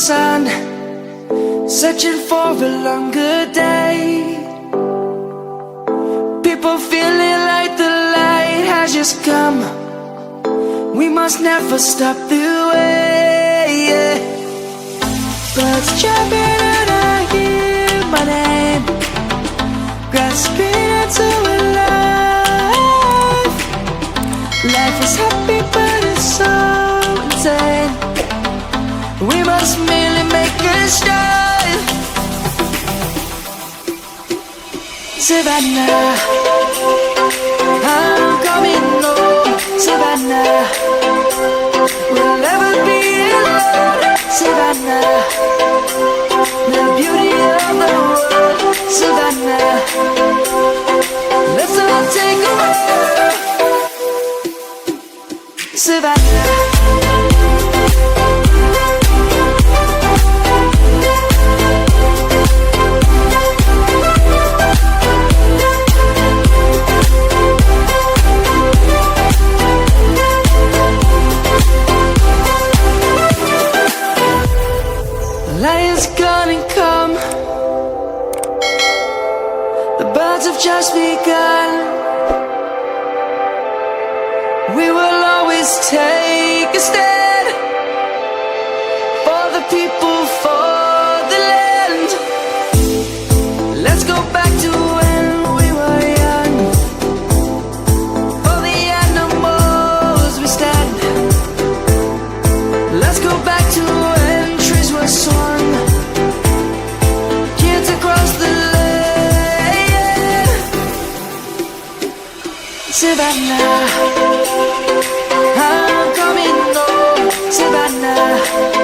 sun, searching for a longer day. People feeling like the light has just come. We must never stop the way, yeah. Birds jumping and I hear my name, grasping into a life. Life is happy but it's so insane. We must merely make a start. Savannah, I'm coming home. Savannah, we'll never be alone. Savannah, the beauty of the world. Savannah, let's all take a walk. Savannah. Lion's gonna come. The birds have just begun. We will always take a stand for the people, for the land. Let's go back to when we were young. For the animals we stand. Let's go back to when trees were swung, kids across the land. Savannah,